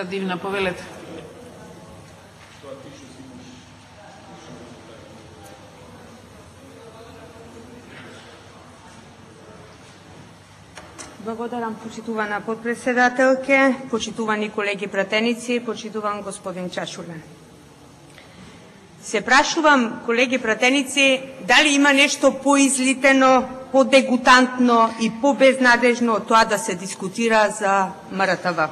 Дивна, повелете. Благодарам, почитувана подпредседателке, почитувани колеги пратеници, почитуван господин Чашулен. Се прашувам, колеги пратеници, дали има нешто поизлитено, подегутантно и побезнадежно од тоа да се дискутира за МРТВ.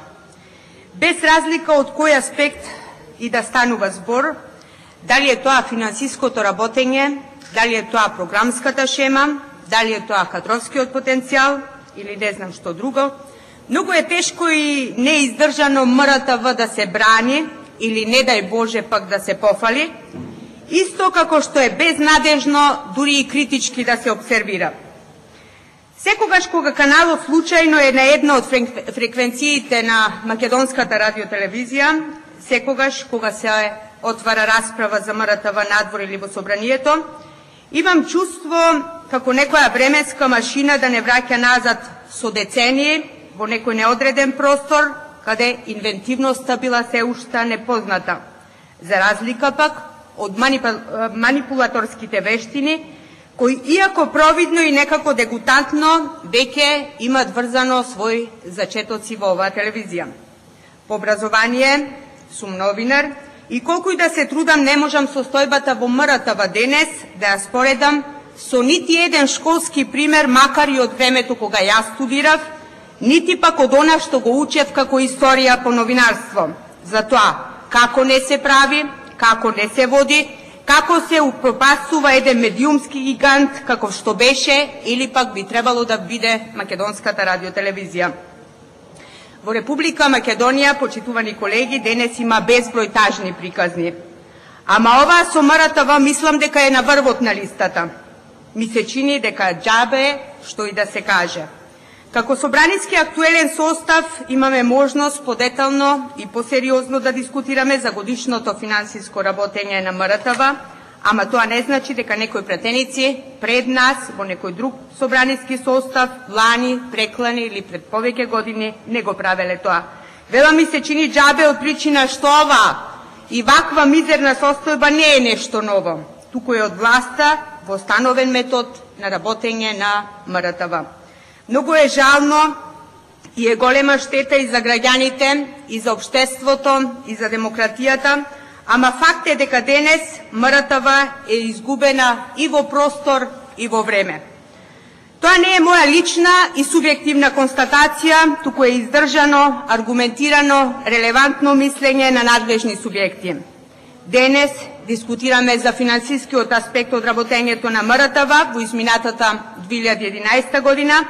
Без разлика од кој аспект и да станува збор, дали е тоа финансиското работење, дали е тоа програмската шема, дали е тоа кадровскиот потенцијал или не знам што друго, многу е тешко и неиздржано МРТВ да се брани или не дај Боже пак да се пофали, исто како што е безнадежно дури и критички да се обсервира. Секогаш кога каналот случајно е на една од фреквенциите на македонската радиотелевизија, секогаш кога се отвара расправа за МРТВ надвор или во собранието, имам чувство како некоја временска машина да не враќа назад со децении во некој неодреден простор, каде инвентивноста била се уште непозната, за разлика пак од манипулаторските вештини, кои иако провидно и некако дегутантно веќе имат врзано свој зачетоци во оваа телевизија. По образование сум новинар и колку и да се трудам не можам состојбата во МРТВ денес да ја споредам со нити еден школски пример, макар и од времето кога јас студирав, нити пак од она што го учев како историја по новинарство. За тоа како не се прави, како не се води, како се упропастува еден медиумски гигант каков што беше или пак би требало да биде македонската радиотелевизија. Во Република Македонија, почитувани колеги, денес има безброј тажни приказни. Ама оваа со МРТВ мислам дека е на врвот на листата. Ми се чини дека џабе што и да се каже. Како собраниски актуелен состав имаме можност подетално и посериозно да дискутираме за годишното финансиско работење на МРТВ, ама тоа не значи дека некои пратеници пред нас во некој друг собраниски состав, лани, преклани или пред повеќе години не го правеле тоа. Вела ми се чини џабе од причина што ова и ваква мизерна состојба не е нешто ново, туку е од власта во становен метод на работење на МРТВ. Многу е жално и е голема штета и за граѓаните, и за општеството, и за демократијата, ама факт е дека денес МРТВ е изгубена и во простор, и во време. Тоа не е моја лична и субјективна констатација, туку е издржано, аргументирано, релевантно мислење на надлежни субјекти. Денес дискутираме за финансискиот аспект од работењето на МРТВ во изминатата 2011 година,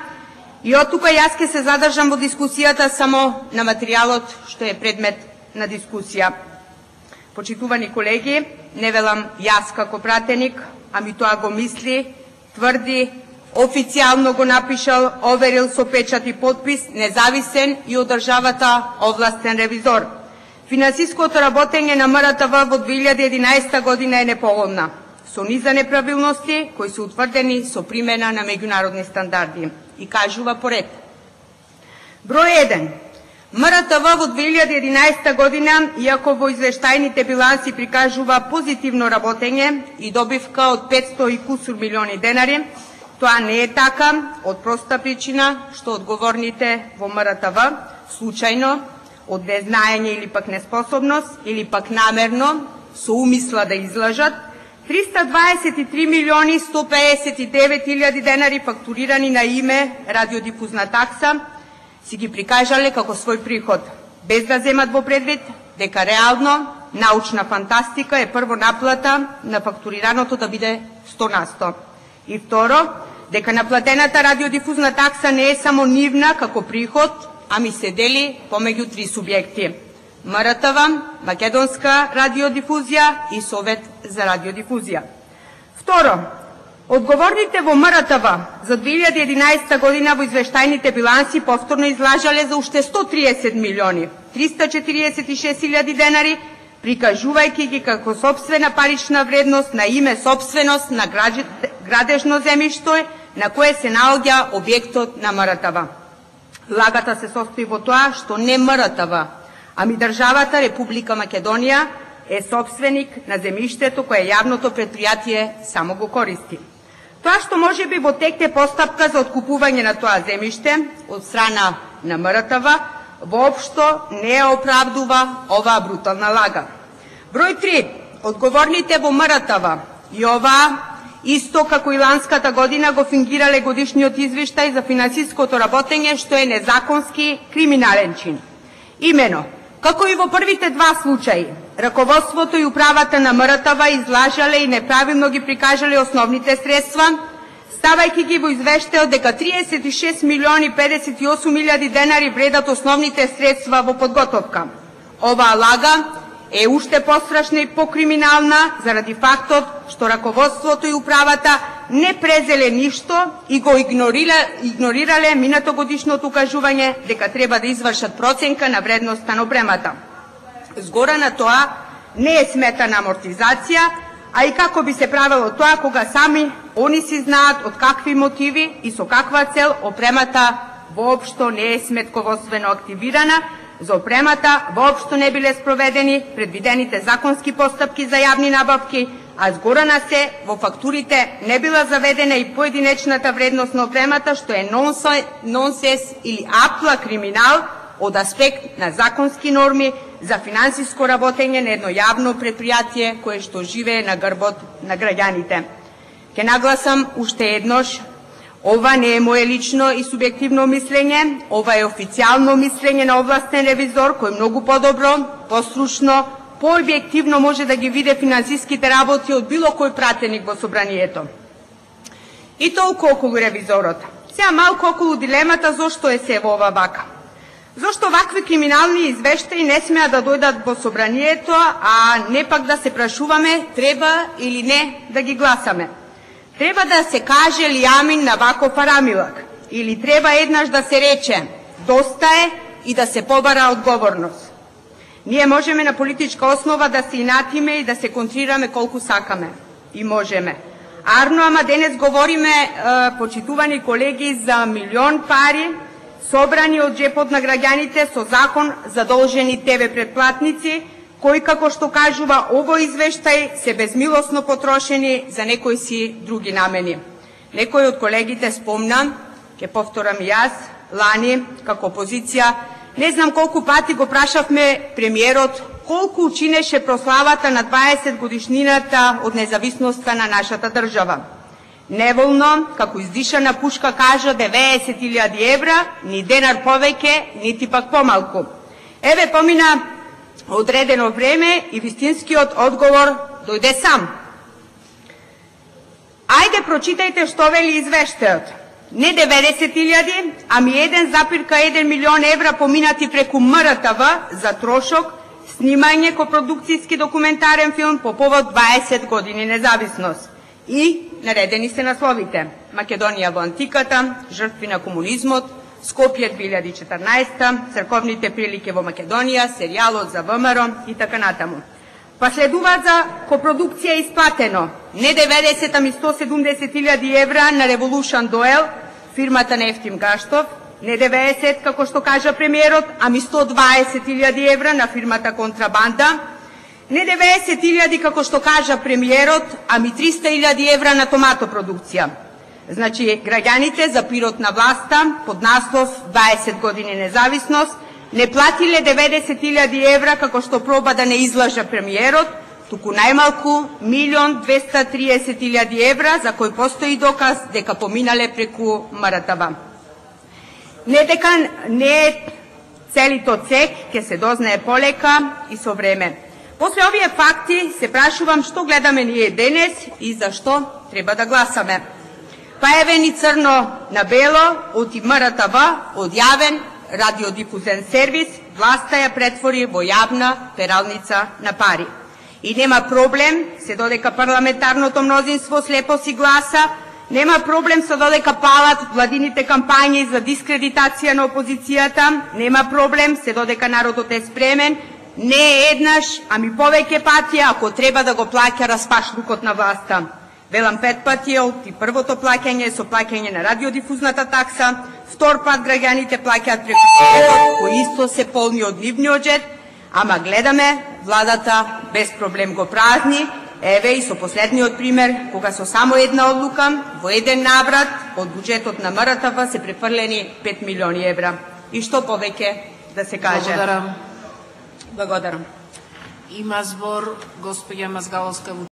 и од тука јас ќе се задржам во дискусијата само на материјалот што е предмет на дискусија. Почитувани колеги, не велам јас како пратеник, ами тоа го мисли, тврди, официјално го напишал, оверил со печат и подпис, независен и од државата овластен ревизор. Финансиското работење на МРТВ во 2011 година е неповолна, со низа неправилности кои се утврдени со примена на меѓународни стандарди. И кажува поред. Број 1. МРТВ во 2011 година, иако во извештајните биланси прикажува позитивно работење и добивка од 500 и кусур милиони денари, тоа не е така од проста причина што одговорните во МРТВ случајно, од незнаење или пак неспособност, или пак намерно, со умисла да излажат, 323 милиони 159 илјади денари фактурирани на име радиодифузна такса си ги прикажале како свој приход, без да земат во предвид дека реално научна фантастика е прво наплата на фактурираното да биде 100%. И второ, дека наплатената радиодифузна такса не е само нивна како приход, ами се дели помеѓу три субјекти: МРТВ, Македонска радиодифузија и Совет за радиодифузија. Второ, одговорните во МРТВ за 2011 година во извештајните биланси повторно излажале за уште 130 милиони 346 илјади денари, прикажувајќи ги како сопствена парична вредност на име сопственост на градежно земјиште на кое се наоѓа објектот на МРТВ. Лагата се состои во тоа што не МРТВ, ами државата Република Македонија е собственик на земјиштето кое јавното предпријатие само го користи. Тоа што можеби во тек е постапка за откупување на тоа земјиште од страна на МРТВ, воопшто не ја оправдува оваа брутална лага. Број 3. Одговорните во МРТВ и оваа, исто како и ланската година, го фингирале годишниот извештај за финансиското работење, што е незаконски криминален чин. Имено, како и во првите два случаи, раководството и управата на МРТВ излажале и неправилно ги прикажале основните средства, ставајќи ги во извештајот дека 36 милиони 58 илјади денари вредат основните средства во подготовка. Оваа лага е уште пострашна и покриминална заради фактот што раководството и управата не презеле ништо и го игнорирале минатогодишното укажување дека треба да извршат проценка на вредноста на опремата. Згора на тоа не е сметана амортизација, а и како би се правело тоа кога сами они си знаат од какви мотиви и со каква цел опремата воопшто не е сметководствено активирана, за опремата воопшто не биле спроведени предвидените законски постапки за јавни набавки, а згора на се во фактурите не била заведена и поединечната вредност на опремата, што е нонсенс или апла криминал од аспект на законски норми за финансиско работење на едно јавно предпријатие кое што живее на грбот на граѓаните. Ке нагласам уште еднош, ова не е мое лично и субјективно мислење, ова е официјално мислење на овластен ревизор кој многу подобро, постручно, пообјективно може да ги види финансиските работи од било кој пратеник во собранието. И толку околу ревизорот. Сега малку околу дилемата зошто е се во ова вака. Зошто вакви криминални извештаи не смеа да дојдат во собранието, а не пак да се прашуваме треба или не да ги гласаме. Треба да се каже ли амин на ваков арамилак, или треба еднаш да се рече доста е и да се побара одговорност. Ние можеме на политичка основа да се инатиме и да се контрираме колку сакаме. И можеме. Арно, ама денес говориме, почитувани колеги, за милион пари, собрани од джепот на граѓаните со закон задолжени ТВ претплатници, кои, како што кажува овој извештај, се безмилосно потрошени за некои си други намени. Некој од колегите спомна, ќе повторам и јас, лани, како опозиција, не знам колку пати го прашавме премиерот колку учинеше прославата на 20 годишнината од независноста на нашата држава. Неволно, како издишана пушка кажа 90.000 евра, ни денар повеќе, нити пак помалку. Еве помина одредено време и вистинскиот одговор дојде сам. Ајде прочитајте што вели извештајот. Не 90.000, ами 1,1 милион евра поминати преку МРТВ за трошок, снимање копродукцијски документарен филм по повод 20 години независност. И наредени се насловите: Македонија во антиката, жртви на комунизмот, Скопје 2014, црковните прилики во Македонија, серијалот за ВМРО и така натаму. Па следуваат за копродукција исплатено не 90, ами 170.000 евра на Revolution Duel, фирмата на Ефтим Гаштов, не 90, како што кажа премиерот, ами 120.000 евра на фирмата Контрабанда, не 90.000, како што кажа премиерот, ами 300.000 евра на томато продукција. Значи, граѓаните за пирот на власта, под наслов 20 години независност, не платиле 90.000 евра, како што проба да не излажа премиерот, туку најмалку 1.230.000 евра, за кој постои доказ дека поминале преку МРТВ. Не дека не целито цек ќе се дознае полека и со време. После овие факти се прашувам што гледаме ние денес и зашто треба да гласаме. Па еве ни црно на бело од МРТВ, од јавен радиодифузен сервис, власта ја претвори во јавна пералница на пари. И нема проблем, се додека парламентарното мнозинство слепо си гласа, нема проблем се додека палат владините кампањи за дискредитација на опозицијата, нема проблем се додека народот е спремен, не е еднаш, ами повеќе пати, ако треба да го плаќа распашлукот на власта. Велам 5 пати, и првото плаќање со плаќање на радиодифузната такса, втор пат граѓаните плаќаат преку телефон, кој исто се полни од нивниот джет, Ама гледаме, владата без проблем го празни. Еве и со последниот пример, кога со само една одлука, во еден наврат, од буџетот на МРТВ се префрлени 5 милиони евра. И што повеќе да се каже? Благодарам. Благодарам. Има збор госпоѓа Мазгаловска.